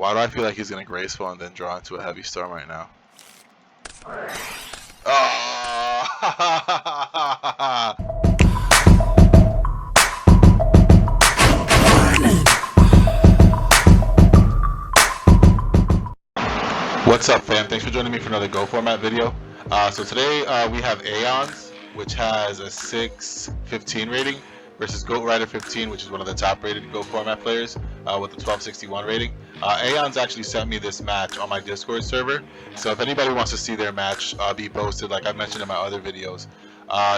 Why do I feel like he's gonna graceful and then draw into a heavy storm right now? Oh! What's up, fam? Thanks for joining me for another Go Format video. So today we have Aeons, which has a 615 rating, versus GoatRider 15, which is one of the top rated Go Format players with a 1261 rating. Aeons actually sent me this match on my Discord server, so if anybody wants to see their match be posted, like I mentioned in my other videos,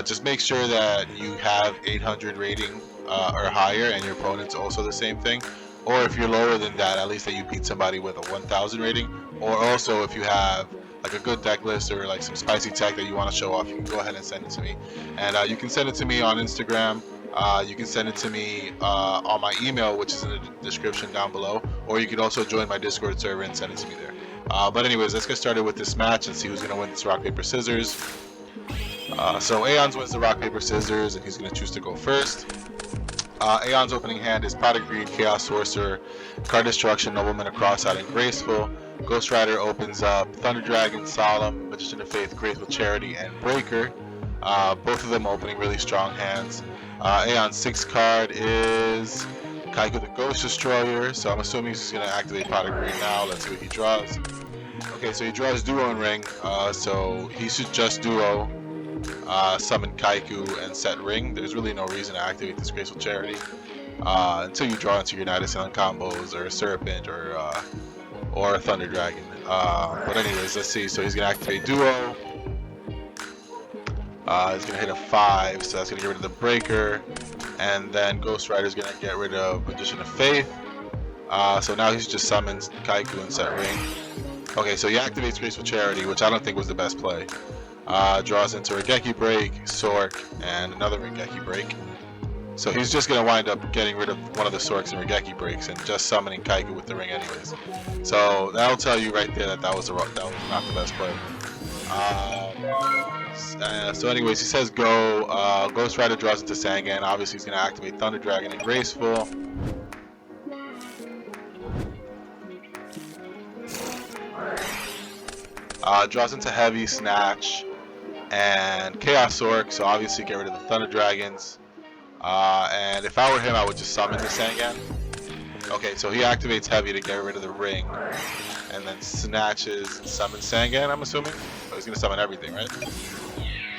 just make sure that you have 800 rating or higher, and your opponent's also the same thing. Or if you're lower than that, at least that you beat somebody with a 1000 rating. Or also if you have like a good deck list or like some spicy tech that you want to show off, you can go ahead and send it to me. And you can send it to me on Instagram. You can send it to me on my email, which is in the description down below. Or you can also join my Discord server and send it to me there. But anyways, let's get started with this match and see who's going to win this rock, paper, scissors. So Aeons wins the rock, paper, scissors, and he's going to choose to go first. Aeon's opening hand is Pot of Greed, Chaos Sorcerer, Card Destruction, Nobleman of Cross-Eyed, and Graceful. Ghost Rider opens up Thunder Dragon, Solemn, Magician of Faith, Graceful Charity, and Breaker. Both of them opening really strong hands. Aeon's 6th card is Kaiko the Ghost Destroyer, so I'm assuming he's going to activate Pot of Greed now. Let's see what he draws. Okay, so he draws Duo and Ring, so he should just Duo. Summon Kaiku and set Ring. There's really no reason to activate this Graceful Charity until you draw into your Night of Silent combos or Serpent or a Thunder Dragon. But anyways, let's see. So he's gonna activate Duo. He's gonna hit a 5, so that's gonna get rid of the Breaker, and then Ghost Rider's gonna get rid of Magician of Faith. So now he's just summons Kaiku and set Ring. Okay, so he activates Graceful Charity, which I don't think was the best play. Draws into Regeki Break, Sork, and another Regeki Break. So he's just going to wind up getting rid of one of the Sorks and Regeki Breaks and just summoning Kaiku with the Ring anyways. So that'll tell you right there that was not the best play. So anyways, he says go. Ghost Rider draws into Sangan. Obviously he's going to activate Thunder Dragon and Graceful. Draws into Heavy, Snatch, and Chaos Sork, so obviously get rid of the Thunder Dragons. And if I were him, I would just summon the Sangan. Okay, so he activates Heavy to get rid of the Ring, and then snatches and summons Sangan, I'm assuming? So he's going to summon everything, right?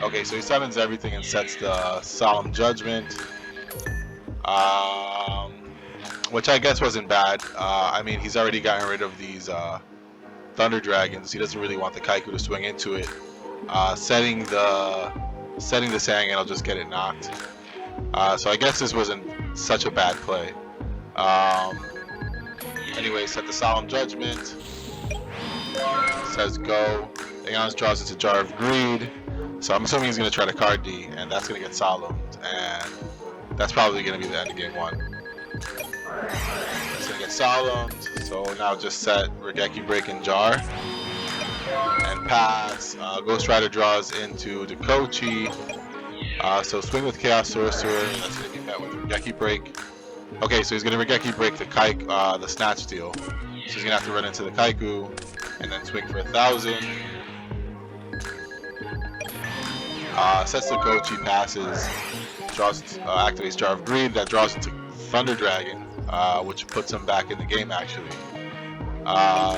Okay, so he summons everything and sets the Solemn Judgment, which I guess wasn't bad. I mean, he's already gotten rid of these Thunder Dragons. He doesn't really want the Kaiku to swing into it. Setting the Sangan will just get it knocked. So I guess this wasn't such a bad play. Anyway, set the Solemn Judgment. Says go. Aeons draws into Jar of Greed. So I'm assuming he's going to try to card D, and that's going to get Solemned. And that's probably going to be the end of game 1. It's going to get Solemned. So now just set Regeki Break and Jar. And pass. Ghost Rider draws into Dekochi. So swing with Chaos Sorcerer. That's going to be met with Regeki Break. Okay, so he's going to Regeki Break the Snatch Steal. So he's going to have to run into the Kaiku and then swing for 1000. Sets Dekochi, passes, activates Jar of Greed. That draws into Thunder Dragon, which puts him back in the game actually.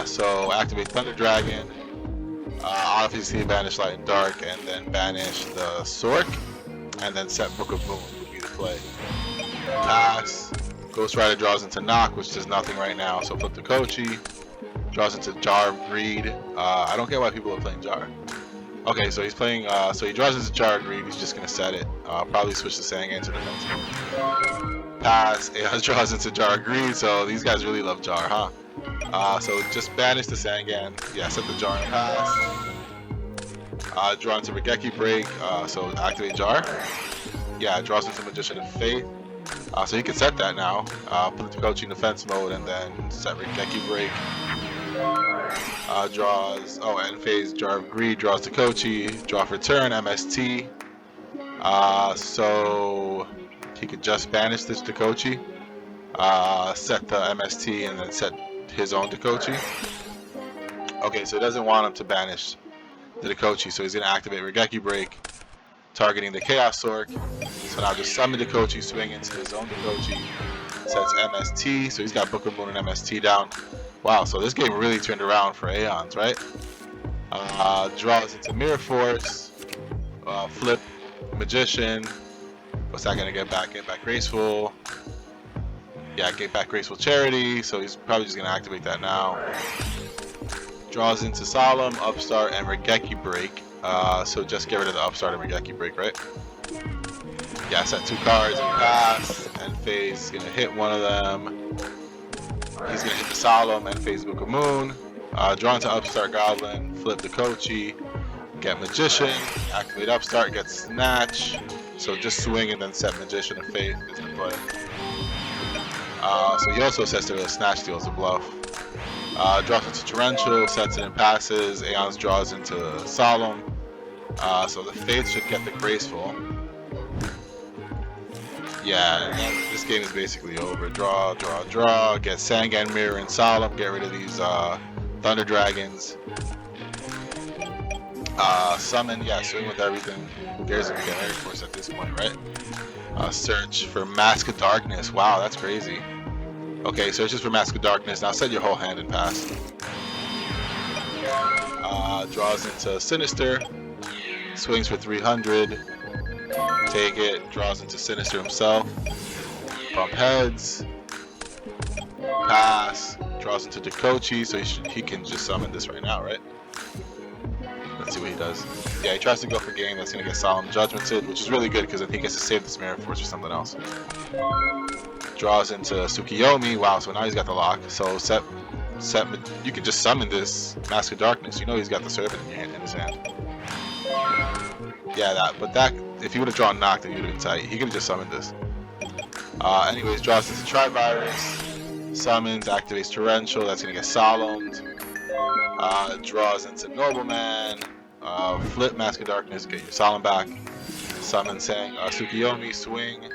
So activate Thunder Dragon. Obviously banish Light and Dark, and then banish the Sork, and then set Book of Moon would be the play. Pass. Ghost Rider draws into Knock, which does nothing right now, so flip the Kochi. Draws into Jar of Greed. I don't get why people are playing Jar. Okay, so he's playing, so he draws into Jar of Greed, he's just going to set it. Probably switch the Sangan to defensive. Pass. Aeons draws into Jar of Greed, so these guys really love Jar, huh? So just banish the Sangan. Yeah, set the Jar and pass. Draw into Regeki Break, so activate Jar. Yeah, draws into Magician of Faith. So you can set that now. Put the Kochi in defense mode and then set Regeki Break. Draws, end phase, Jar of Greed, draws to Kochi, draw for turn, MST. So he could just banish this to Kochi, set the MST, and then set his own Dekochi. Okay, so he doesn't want him to banish the Dekochi, so he's going to activate Regeki Break, targeting the Chaos Sork. So now just summon Dekochi, swing into his own Dekochi, sets MST, so he's got Book of Moon and MST down. Wow, so this game really turned around for Aeons, right? Draws into Mirror Force, flip Magician. What's that gonna get back? Get back Graceful. Yeah, get back Graceful Charity, so he's probably just gonna activate that now. Draws into Solemn, Upstart, and Regeki Break. So just get rid of the Upstart and Regeki Break, right? Yeah, set 2 cards and pass. And Phase is gonna hit one of them. He's gonna hit the Solemn and Phase Book of Moon. Draw into Upstart Goblin, flip the Kochi, get Magician, activate Upstart, get Snatch. So just swing and then set Magician of Faith is the play. So he also sets the Snatch deals a bluff. Draws into Torrential, sets it and passes. Aeons draws into Solemn. So the Faith should get the Graceful. Yeah, and this game is basically over. Draw, draw, draw. Get Sangan, Mirror, and Solemn. Get rid of these Thunder Dragons. Summon, yeah, swing with everything. Who cares if you get Mirror Force at this point, right? Search for Mask of Darkness. Wow, that's crazy. Okay, searches for Mask of Darkness. Now set your whole hand and pass. Draws into Sinister. Swings for 300. Take it. Draws into Sinister himself. Bump heads. Pass. Draws into Dekochi, so he can just summon this right now, right? Let's see what he does. Yeah, he tries to go for game. That's going to get Solemn Judgmented, which is really good because I think he gets to save this Mirror Force for something else. Draws into Tsukiyomi. Wow, so now he's got the lock. So you can just summon this Mask of Darkness. You know he's got the Serpent in his hand. Yeah, if he would have drawn Knock, then he would have been tight. He could have just summoned this. Anyways, draws into Trivirus. Summons, activates Torrential. That's going to get Solemned. Draws into Nobleman. Flip Mask of Darkness, get your Solemn back. Summon saying Tsukiyomi, swing.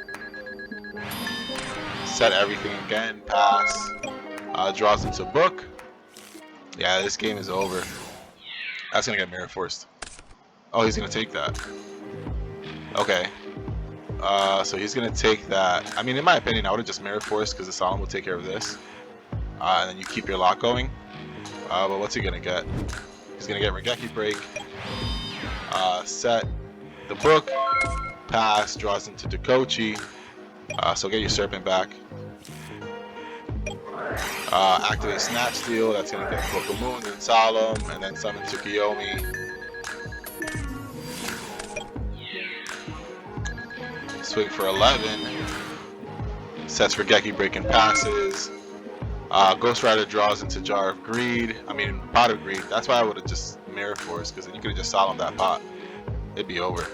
Set everything again, pass. Draws into Book. Yeah, this game is over. That's gonna get Mirror Forced. Oh, he's gonna take that. Okay. So he's gonna take that. I mean, in my opinion, I would have just Mirror Forced because the Solemn will take care of this. And then you keep your lock going. But what's he gonna get? He's gonna get Regeki Break. Set the Book. Pass. Draws into Dekochi. So get your Serpent back. Activate Snatch Steal. That's gonna get Book of Moon and Solemn, and then summon Tsukiyomi. Swing for 11. Sets Regeki Break and passes. Ghost Rider draws into Jar of Greed. I mean, Pot of Greed. That's why I would have just Mirror Force, because then you could have just Solemn that pot. It'd be over.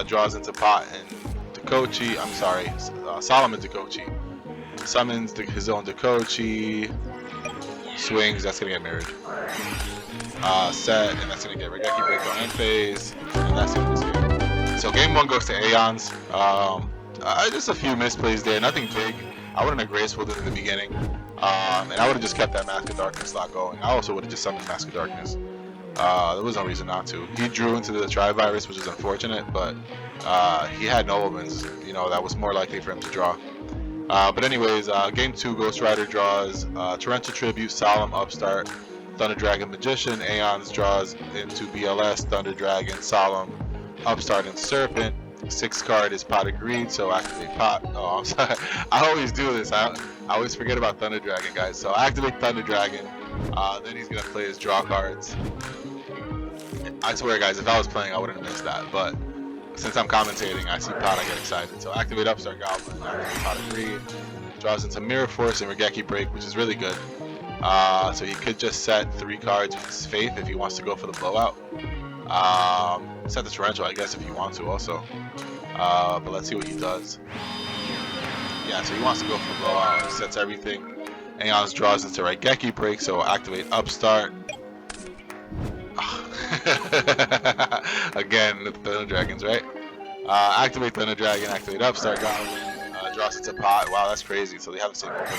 Draws into Pot and Dekochi. I'm sorry, Solemn and Dekochi. Summons his own Dekochi. Swings. That's gonna get mirrored. Set, and that's gonna get Regeki Break on end phase. And that's it. This game. So game 1 goes to Aeons. Just a few misplays there. Nothing big. I wouldn't have graceful it in the beginning. And I would have just kept that Mask of Darkness slot going. I also would have just summoned Mask of Darkness. There was no reason not to. He drew into the Trivirus, which is unfortunate, but he had Noblemans, that was more likely for him to draw. But anyways, game 2, Ghost Rider draws Torrential Tribute, Solemn, Upstart, Thunder Dragon, Magician. Aeons draws into BLS, Thunder Dragon, Solemn, Upstart, and Serpent. 6th card is Pot of Greed, so activate Pot. Oh, I'm sorry. I always do this. I always forget about Thunder Dragon, guys. So activate Thunder Dragon. Then he's going to play his draw cards. I swear, guys, if I was playing, I wouldn't have missed that. But since I'm commentating, I see Pot, I get excited. So activate Upstart Goblin, activate Pot of Greed. Draws into Mirror Force and Regeki Break, which is really good. So he could just set 3 cards with his Faith if he wants to go for the blowout. Set the Torrential, I guess, if you want to also. But let's see what he does. Yeah, so he wants to go for the blowout. He sets everything. Aeons draws into Regeki Break, so activate Upstart. Again, the Thunder Dragons, right? Activate Thunder Dragon, activate Upstart Goblin. Draws into Pot. Wow, that's crazy. So they have the same opener.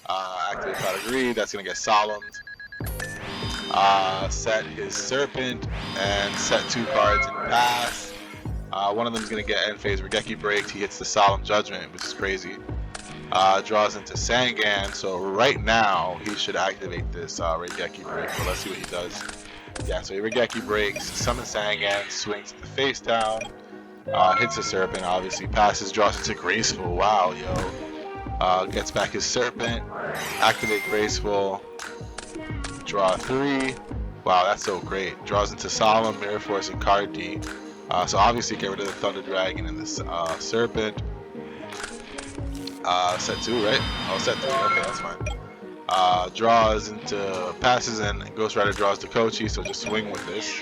Activate Pot of Greed, that's going to get Solemned. Set his Serpent and set 2 cards and pass. One of them is going to get end phase Regeki Break. He hits the Solemn Judgment, which is crazy. Draws into Sangan, so right now he should activate this Regeki Break, but let's see what he does. Yeah, so he Regeki Breaks, summons Sangan, swings the face down, hits the Serpent, obviously, passes, draws into Graceful, wow, yo. Gets back his Serpent, activate Graceful, draw 3, wow, that's so great. Draws into Solemn, Mirror Force, and Card D. So obviously get rid of the Thunder Dragon and this Serpent. Set 2, right? Oh, set 3, okay, that's fine. Draws into passes and Ghost Rider draws to Kochi, so just swing with this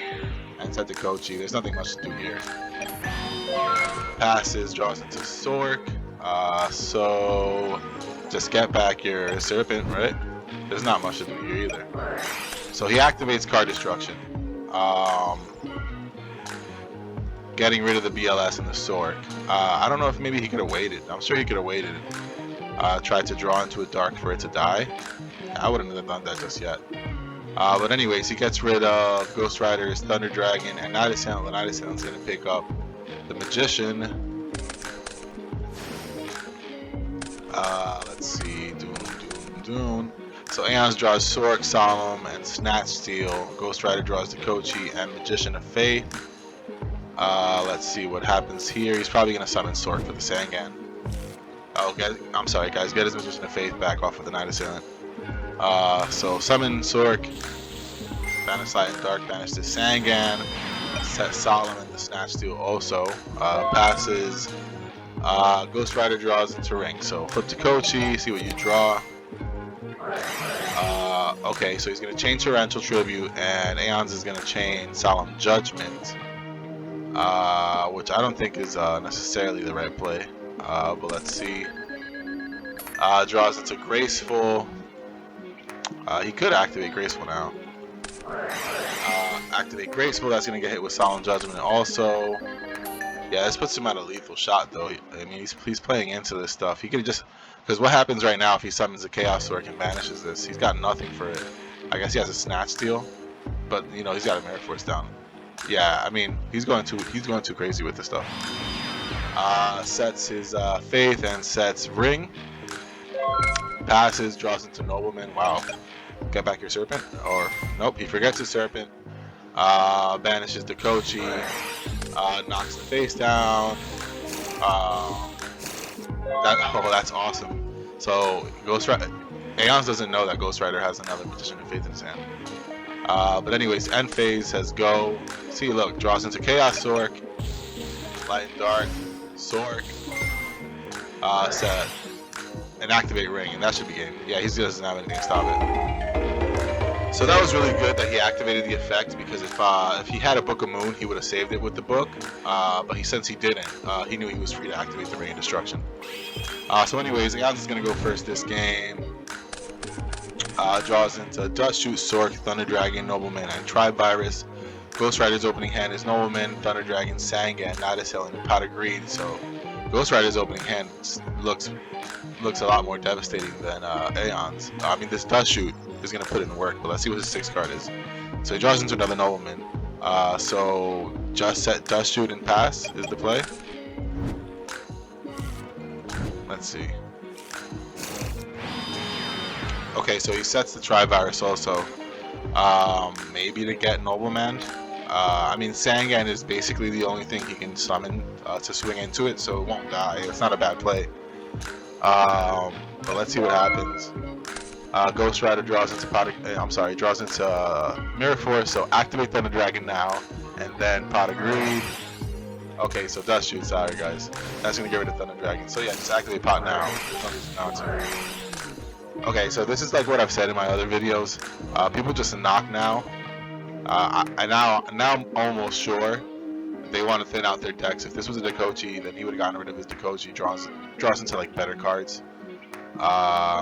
and set to Kochi. There's nothing much to do here. Passes, draws into Sork. So just get back your Serpent, right? There's not much to do here either. So he activates Card Destruction. Getting rid of the BLS and the Sork. I don't know if maybe he could have waited. I'm sure he could have waited. Tried to draw into a dark for it to die. I wouldn't have done that just yet. But anyways, he gets rid of Ghost Rider's Thunder Dragon and Night Assailant. The Night Assailant's going to pick up the Magician. Let's see. Dune. So Aeons draws Sork, Solemn, and Snatch Steel. Ghost Rider draws Kochi and Magician of Faith. Let's see what happens here. He's probably going to summon Sork for the Sangan. Oh, I'm sorry, guys. Get his Magician of Faith back off of the Night Assailant. So summon Sork, banish Light and Dark, banish the Sangan, set Solemn and the Snatch Steel also. Passes. Ghost Rider draws into Ring. So flip to Kochi, see what you draw. Okay, so he's going to chain Torrential Tribute, and Aeons is going to chain Solemn Judgment. Which I don't think is necessarily the right play, but let's see. Draws into Graceful. He could activate Graceful now. Activate Graceful, that's going to get hit with Solemn Judgment also. Yeah, this puts him at a lethal shot though. I mean, he's playing into this stuff. He could just, because what happens right now if he summons a Chaos Sork and banishes this? He's got nothing for it. I guess he has a Snatch Steel, but you know, he's got a Mirror Force down. Yeah, I mean, he's going too crazy with this stuff. Sets his Faith and sets Ring. Passes, draws into Nobleman. Wow. Get back your Serpent. Or, nope, he forgets his Serpent. Banishes the Kochi. Knocks the face down. That's awesome. So, Aeons doesn't know that Ghost Rider has another Magician of Faith in his hand. But anyways, end phase says go. See, look, draws into Chaos Sork, Light and Dark, Sork, set, and activate Ring, and that should be game. Yeah, he doesn't have anything to stop it. So that was really good that he activated the effect, because if he had a Book of Moon, he would have saved it with the book. But since he didn't, he knew he was free to activate the Ring of Destruction. So anyways, Aeons is going to go first this game. Draws into Dust Shoot, Sork, Thunder Dragon, Nobleman, and Tribe Virus. Ghost Rider's opening hand is Nobleman, Thunder Dragon, Sangan, Night Assailant, and Pot of Greed. So Ghost Rider's opening hand looks a lot more devastating than Aeons. I mean, this Dust Shoot is going to put in work, but let's see what his 6th card is. So he draws into another Nobleman. So just set Dust Shoot and pass is the play. Let's see. Okay, so he sets the Tri-Virus also, maybe to get Nobleman. I mean, Sangan is basically the only thing he can summon to swing into it, so it won't die. It's not a bad play. But let's see what happens. Ghost Rider draws into Mirror Force, so activate Thunder Dragon now, and then Pot of Greed. Okay, so Dust Shoot, sorry guys. That's gonna get rid of Thunder Dragon. So yeah, just activate Pot now. There's no reason not to. Okay, so this is like what I've said in my other videos. People just knock now. Now I'm almost sure they want to thin out their decks. If this was a Dekochi, then he would have gotten rid of his Dekochi. Draws into like better cards.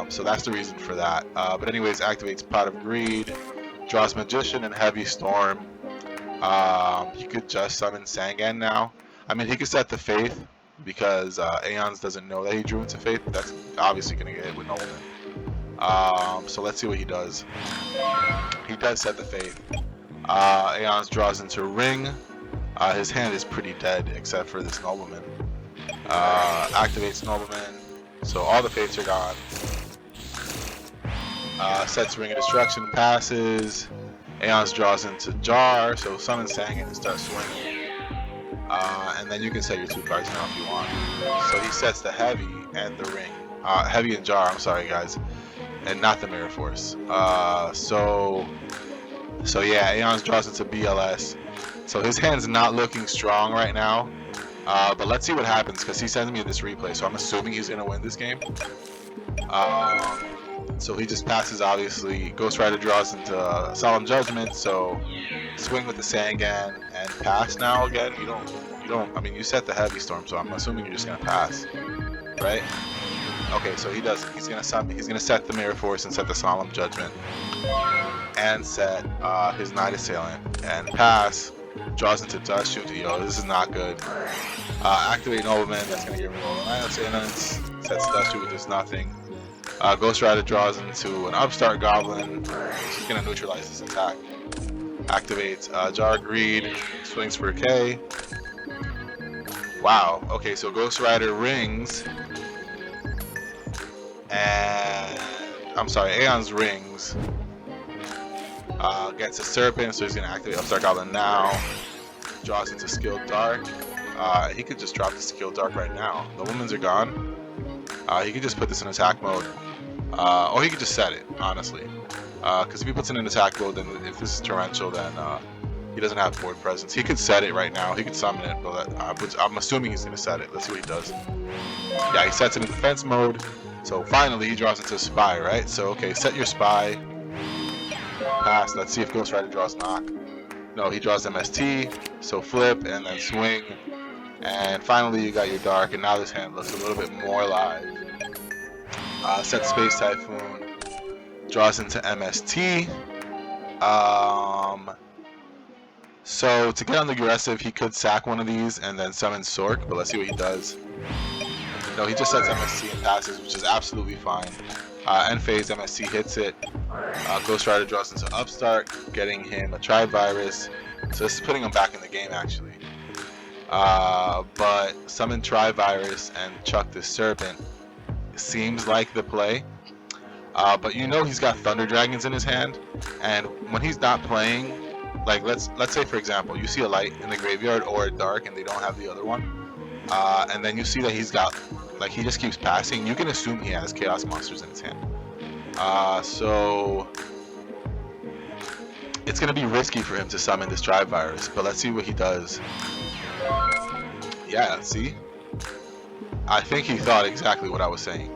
So that's the reason for that. But anyways, activates Pot of Greed, draws Magician and Heavy Storm. He could just summon Sangan now. I mean, he could set the Faith because Aeons doesn't know that he drew into Faith. But that's obviously gonna get hit with Nobleman. So let's see what he does. He does set the Faith. Aeons draws into Ring. His hand is pretty dead except for this Nobleman. Activates Nobleman. So all the Faiths are gone. Sets Ring of Destruction, passes. Aeons draws into Jar, so summons Sangan and starts swinging. And then you can set your 2 cards now if you want. So he sets the Heavy and the Ring. Heavy and Jar, I'm sorry guys. And not the Mirror Force. So yeah, Aeons draws into BLS. So his hand's not looking strong right now. But let's see what happens because he sends me this replay. So I'm assuming he's going to win this game. So he just passes, obviously. Ghost Rider draws into Solemn Judgment. So swing with the Sangan and pass now again. You don't, I mean, you set the Heavy Storm. So I'm assuming you're just going to pass. Right? Okay, so he does. He's gonna set the Mirror Force and set the Solemn Judgment, and set his Night Assailant and pass. Draws into Dust Shoot. Yo, this is not good. Activate Nobleman. That's gonna get rid of all the Night Assailants. Sets Dust Shoot, which is nothing. Ghost Rider draws into an Upstart Goblin, which is gonna neutralize this attack. Activates Jar Greed. Swings for K. Wow. Okay, so Ghost Rider rings. And I'm sorry, Aeon's rings. Gets a Serpent, so he's gonna activate Upstart Goblin now. Draws into Skilled Dark. He could just drop the Skilled Dark right now. The Women's are gone. He could just put this in attack mode, or he could just set it, honestly. Because if he puts it in attack mode, then if this is Torrential, then he doesn't have board presence. He could set it right now. He could summon it, but I'm assuming he's gonna set it. Let's see what he does. Yeah, he sets it in defense mode. So finally, he draws into Spy, right? So, okay, set your Spy. Pass. Let's see if Ghost Rider draws Knock. No, he draws MST. So flip and then swing. And finally, you got your Dark. And now this hand looks a little bit more alive. Set Space Typhoon. Draws into MST. So to get on the aggressive, he could sack one of these and then summon Sork. But let's see what he does. No, he just sets MST and passes, which is absolutely fine. End phase, MST hits it. Ghost Rider draws into Upstart, getting him a Tri-Virus. So this is putting him back in the game, actually. But summon Tri-Virus and chuck the Serpent seems like the play. But you know he's got Thunder Dragons in his hand, and when he's not playing, like let's say for example, you see a Light in the graveyard or a Dark, and they don't have the other one. And then you see that he's got, like, he just keeps passing. You can assume he has Chaos Monsters in his hand. So it's going to be risky for him to summon this Tri-Virus, but let's see what he does. Yeah, see? I think he thought exactly what I was saying.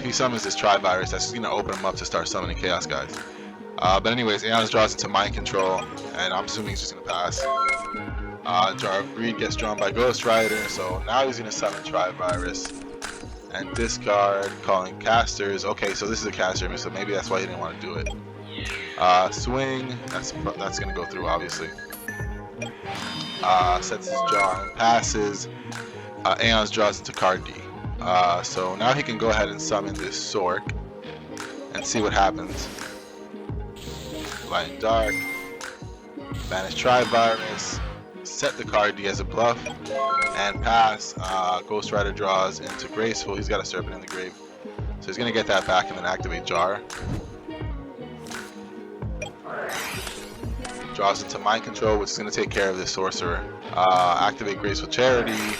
He summons this Tri-Virus. That's just going to open him up to start summoning Chaos guys. But anyways, Aeons draws into Mind Control, and I'm assuming he's just going to pass. Jar of Greed gets drawn by Ghost Rider, so now he's going to summon Tri-Virus and discard, calling casters. Okay, so this is a caster, so maybe that's why he didn't want to do it. Swing, that's going to go through, obviously. Sets his Jar and passes. Aeons draws into card D. So now he can go ahead and summon this Sork and see what happens. Light and Dark, banish Tri-Virus, set the card D as a bluff, and pass. Ghost Rider draws into Graceful. He's got a Serpent in the grave, so he's going to get that back and then activate Jar. Draws into Mind Control, which is going to take care of this Sorcerer. Activate Graceful Charity.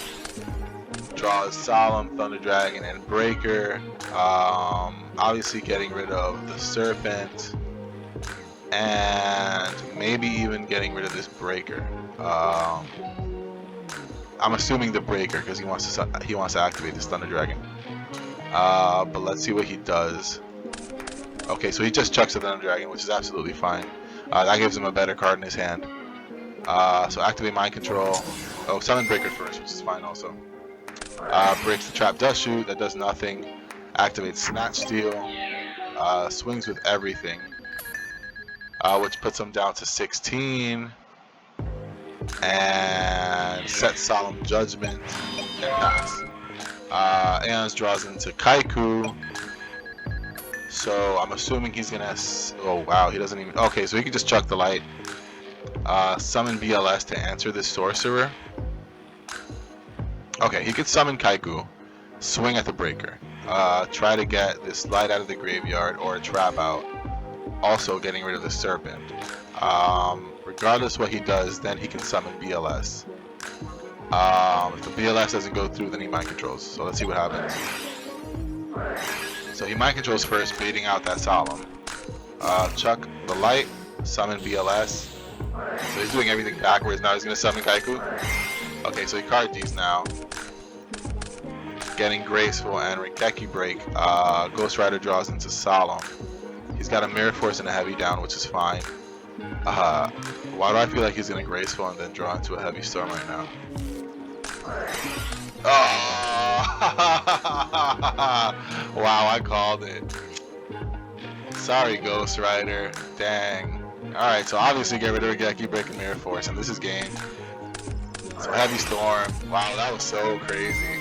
Draws Solemn, Thunder Dragon, and Breaker. Obviously getting rid of the Serpent. And maybe even getting rid of this Breaker. I'm assuming the Breaker because he wants to activate this Thunder Dragon. But let's see what he does. Okay, so he just chucks the Thunder Dragon, which is absolutely fine. That gives him a better card in his hand. So activate Mind Control. Oh, summon Breaker first, which is fine also. Breaks the Trap Dust Shoot, that does nothing. Activates Snatch Steal. Swings with everything. Which puts him down to 16. And sets Solemn Judgment and pass. Aeons draws into Kaiku. So I'm assuming he's gonna. Oh wow, he doesn't even. Okay, so he can just chuck the light. Summon BLS to answer this sorcerer. Okay, he could summon Kaiku, swing at the breaker. Try to get this light out of the graveyard or a trap out. Also getting rid of the serpent. Regardless what he does, then he can summon BLS. If the BLS doesn't go through, then he mind controls. So let's see what happens. So he mind controls first, baiting out that Solemn. Chuck the light, summon BLS. So he's doing everything backwards. Now he's going to summon Kaiku. Okay, so he card these now. Getting Graceful and Rengeki Break. Ghost Rider draws into Solemn. He's got a Mirror Force and a Heavy down, which is fine. Why do I feel like he's going to Graceful and then draw into a Heavy Storm right now? Oh! Wow, I called it. Sorry, Ghost Rider. Dang. Alright, so obviously get rid of Rengeki Break and Mirror Force, and this is game. So Heavy Storm. Wow, that was so crazy.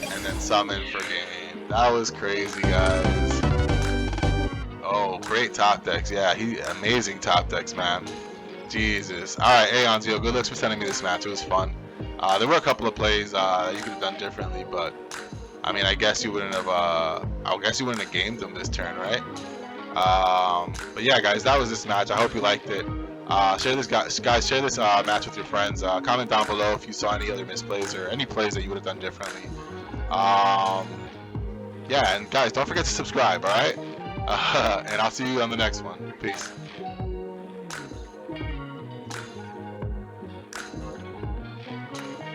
And then summon for game. That was crazy, guys. Oh, great top decks. Yeah, amazing top decks, man. Jesus. Alright, Aeons, yo, good looks for sending me this match. It was fun. There were a couple of plays that you could have done differently, but I mean, I guess you wouldn't have gamed them this turn, right? But yeah, guys, that was this match. I hope you liked it. Share this, guys. Share this match with your friends. Comment down below if you saw any other misplays or any plays that you would have done differently. Yeah, and guys, don't forget to subscribe. All right, and I'll see you on the next one. Peace.